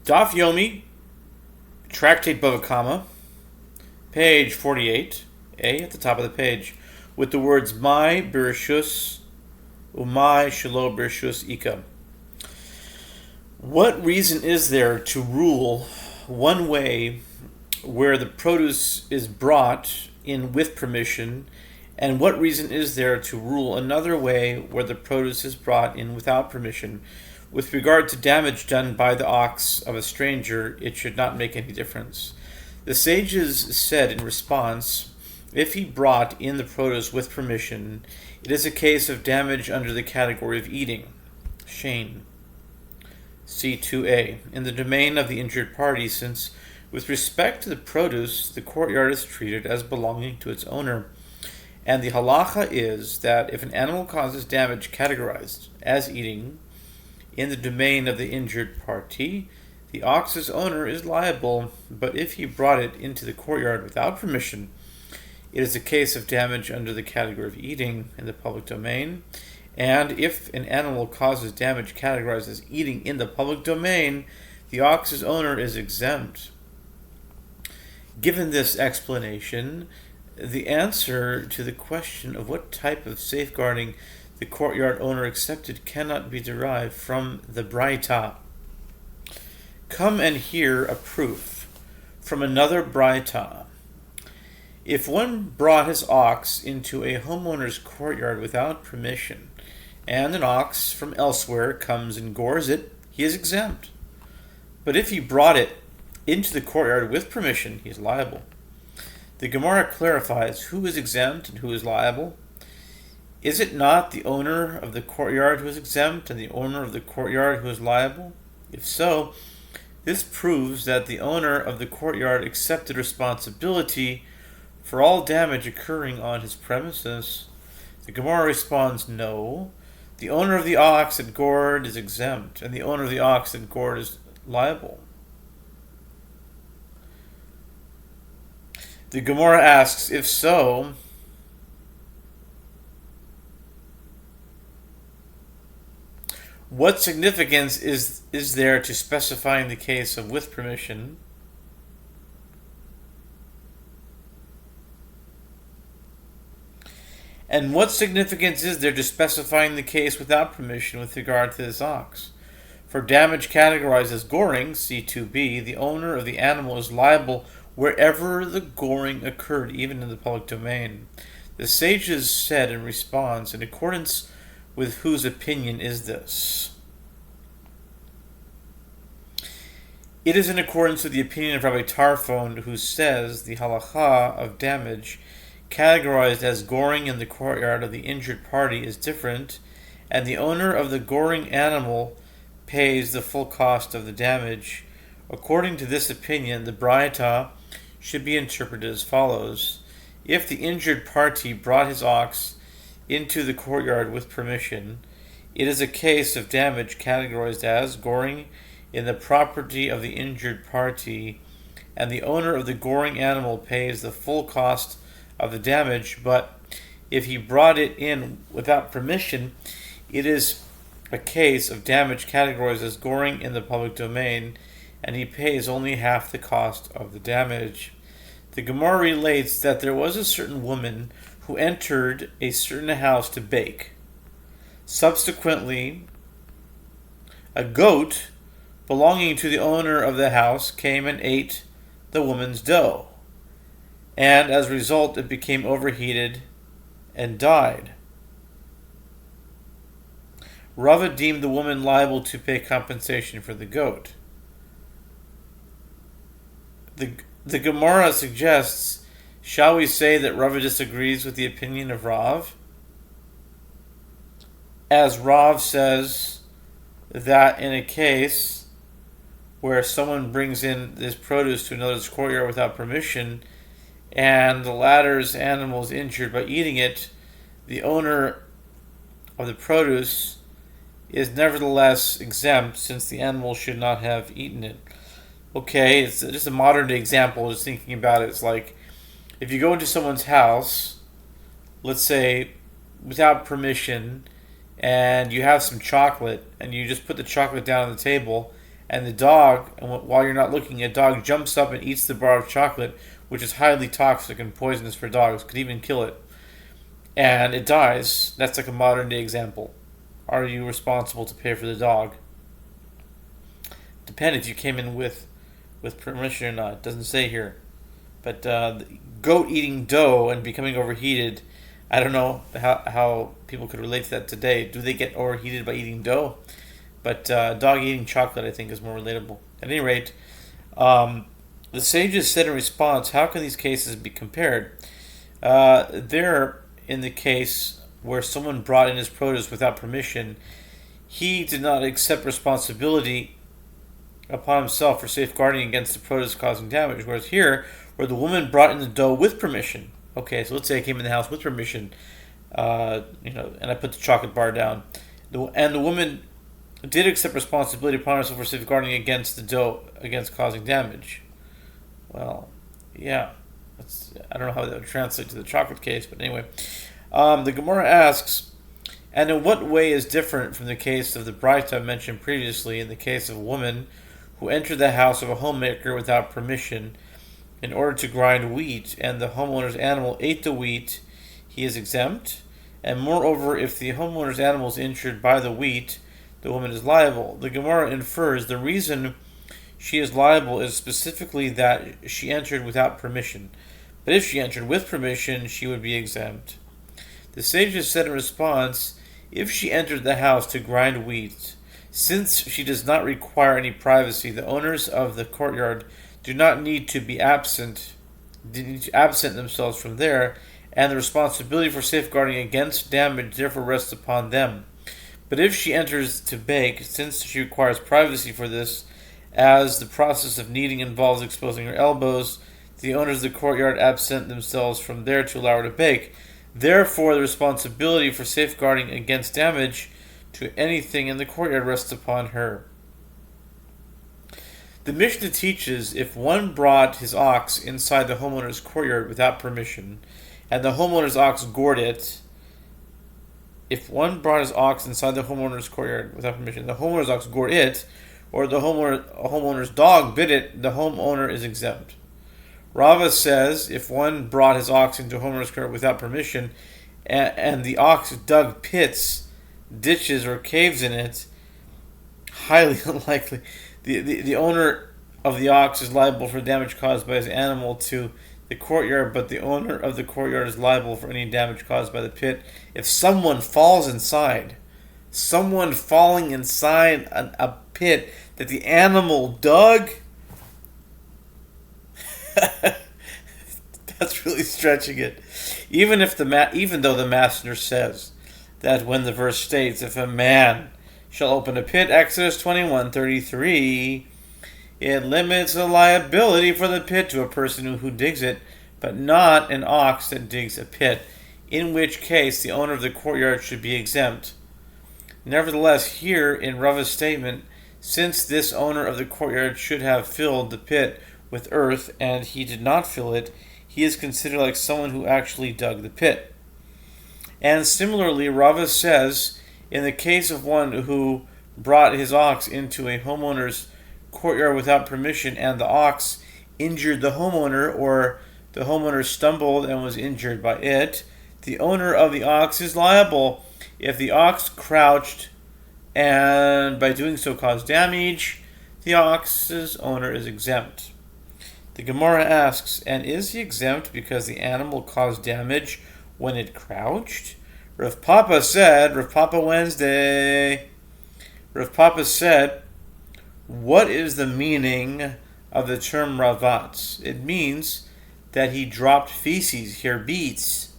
Daf Yomi, Tractate Bava, page 48, A at the top of the page, with the words My Bereshus Umay Shelo Bereshus Ika. What reason is there to rule one way where the produce is brought in with permission, and what reason is there to rule another way where the produce is brought in without permission? With regard to damage done by the ox of a stranger, it should not make any difference. The sages said in response, if he brought in the produce with permission, it is a case of damage under the category of eating. Shane. C2a. In the domain of the injured party, since with respect to the produce, the courtyard is treated as belonging to its owner. And the halacha is that if an animal causes damage categorized as eating in the domain of the injured party, the ox's owner is liable, but if he brought it into the courtyard without permission, it is a case of damage under the category of eating in the public domain. And if an animal causes damage categorized as eating in the public domain, the ox's owner is exempt. Given this explanation, the answer to the question of what type of safeguarding the courtyard owner accepted cannot be derived from the Braita. Come and hear a proof from another Braita. If one brought his ox into a homeowner's courtyard without permission, and an ox from elsewhere comes and gores it, he is exempt. But if he brought it into the courtyard with permission, he is liable. The Gemara clarifies who is exempt and who is liable. Is it not the owner of the courtyard who is exempt and the owner of the courtyard who is liable? If so, this proves that the owner of the courtyard accepted responsibility for all damage occurring on his premises. The Gemara responds, no. The owner of the ox that gored is exempt, and the owner of the ox that gored is liable. The Gemara asks, if so, what significance is there to specifying the case of with permission? And what significance is there to specifying the case without permission with regard to this ox? For damage categorized as goring, C2b, the owner of the animal is liable wherever the goring occurred, even in the public domain. The sages said in response, in accordance with whose opinion is this? It is in accordance with the opinion of Rabbi Tarfon, who says the halacha of damage categorized as goring in the courtyard of the injured party is different, and the owner of the goring animal pays the full cost of the damage. According to this opinion, the Braita should be interpreted as follows. If the injured party brought his ox into the courtyard with permission, it is a case of damage categorized as goring in the property of the injured party, and the owner of the goring animal pays the full cost of the damage. But if he brought it in without permission, it is a case of damage categorized as goring in the public domain, and he pays only half the cost of the damage. The Gemara relates that there was a certain woman who entered a certain house to bake. Subsequently, a goat belonging to the owner of the house came and ate the woman's dough, and as a result it became overheated and died. Rava deemed the woman liable to pay compensation for the goat. The Gemara suggests, shall we say that Rava disagrees with the opinion of Rav? As Rav says that in a case where someone brings in this produce to another's courtyard without permission, and the latter's animal is injured by eating it, the owner of the produce is nevertheless exempt, since the animal should not have eaten it. Okay, it's just a modern day example, just thinking about it. It's like, if you go into someone's house, let's say, without permission, and you have some chocolate, and you just put the chocolate down on the table, and the dog, and while you're not looking, a dog jumps up and eats the bar of chocolate, which is highly toxic and poisonous for dogs, could even kill it, and it dies, that's like a modern day example. Are you responsible to pay for the dog? Depends if you came in with permission or not. It doesn't say here. But goat eating dough and becoming overheated, I don't know how people could relate to that today. Do they get overheated by eating dough? But dog eating chocolate, I think, is more relatable. At any rate, the sages said in response, how can these cases be compared? They're in the case where someone brought in his produce without permission. He did not accept responsibility upon himself for safeguarding against the produce causing damage. Whereas here, where the woman brought in the dough with permission. Okay, so let's say I came in the house with permission, and I put the chocolate bar down. And the woman did accept responsibility upon herself for safeguarding against the dough, against causing damage. Well, yeah. I don't know how that would translate to the chocolate case, but anyway. The Gemara asks, and in what way is different from the case of the Braita mentioned previously, in the case of a woman who entered the house of a homemaker without permission in order to grind wheat, and the homeowner's animal ate the wheat, he is exempt. And moreover, if the homeowner's animal is injured by the wheat, the woman is liable. The Gemara infers the reason she is liable is specifically that she entered without permission. But if she entered with permission, she would be exempt. The sages said in response, if she entered the house to grind wheat, since she does not require any privacy, the owners of the courtyard do not need to absent themselves from there, and the responsibility for safeguarding against damage therefore rests upon them. But if she enters to bake, since she requires privacy for this, as the process of kneading involves exposing her elbows, the owners of the courtyard absent themselves from there to allow her to bake. Therefore, the responsibility for safeguarding against damage to anything in the courtyard rests upon her. The Mishnah teaches if one brought his ox inside the homeowner's courtyard without permission, and the homeowner's ox gored it, if one brought his ox inside the homeowner's courtyard without permission, the homeowner's ox gored it, or the homeowner's dog bit it, the homeowner is exempt. Rava says if one brought his ox into a homeowner's courtyard without permission, and the ox dug pits, ditches, or caves in it, highly unlikely. The owner of the ox is liable for damage caused by his animal to the courtyard, but the owner of the courtyard is liable for any damage caused by the pit. If someone falling inside a pit that the animal dug, that's really stretching it. Even though the Master says that when the verse states, if a man shall open a pit, Exodus 21:33, it limits the liability for the pit to a person who digs it, but not an ox that digs a pit, in which case the owner of the courtyard should be exempt. Nevertheless, here in Rava's statement, since this owner of the courtyard should have filled the pit with earth, and he did not fill it, he is considered like someone who actually dug the pit. And similarly, Rava says, in the case of one who brought his ox into a homeowner's courtyard without permission, and the ox injured the homeowner, or the homeowner stumbled and was injured by it, the owner of the ox is liable. If the ox crouched and by doing so caused damage, the ox's owner is exempt. The Gemara asks, and is he exempt because the animal caused damage when it crouched? Rav Papa said, Rav Papa Wednesday, Rav Papa said, what is the meaning of the term ravat? It means that he dropped feces, here beats.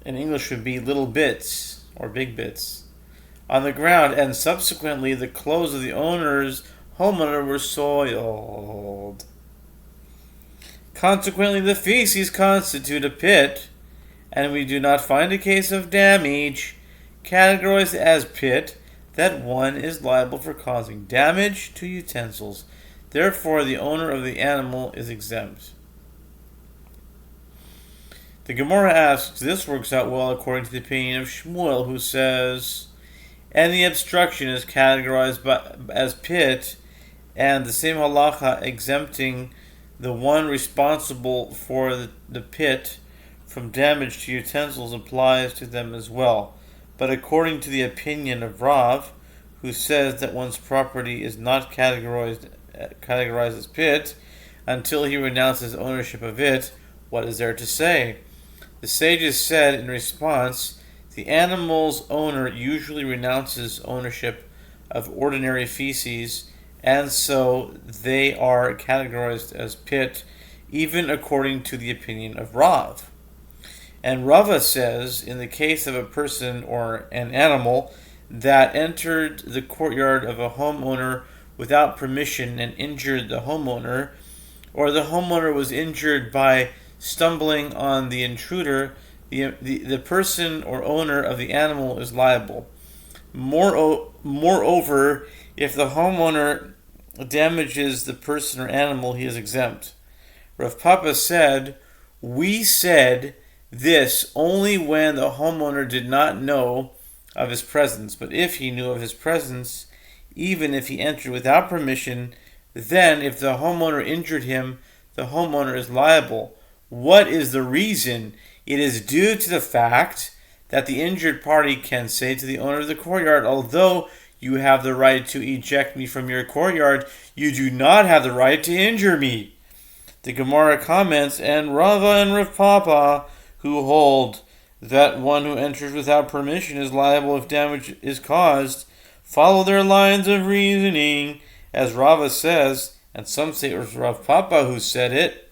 In English would be little bits or big bits on the ground, and subsequently the clothes of the homeowner were soiled. Consequently, the feces constitute a pit, and we do not find a case of damage categorized as pit that one is liable for causing damage to utensils. Therefore, the owner of the animal is exempt. The Gemara asks, this works out well according to the opinion of Shmuel, who says, Any obstruction is categorized as pit, and the same halacha exempting the one responsible for the pit from damage to utensils applies to them as well. But according to the opinion of Rav, who says that one's property is not categorized as pit until he renounces ownership of it, what is there to say? The sages said in response, the animal's owner usually renounces ownership of ordinary feces, and so they are categorized as pit, even according to the opinion of Rav. And Rava says, in the case of a person or an animal that entered the courtyard of a homeowner without permission and injured the homeowner, or the homeowner was injured by stumbling on the intruder, the person or owner of the animal is liable. Moreover, if the homeowner damages the person or animal, he is exempt. Rav Papa said, we said this only when the homeowner did not know of his presence, but if he knew of his presence, even if he entered without permission, then if the homeowner injured him, the homeowner is liable. What is the reason? It is due to the fact that the injured party can say to the owner of the courtyard, although you have the right to eject me from your courtyard, you do not have the right to injure me. The Gemara comments, and Rava and Rav Papa, who hold that one who enters without permission is liable if damage is caused, follow their lines of reasoning, as Rava says, and some say it was Rav Papa who said it,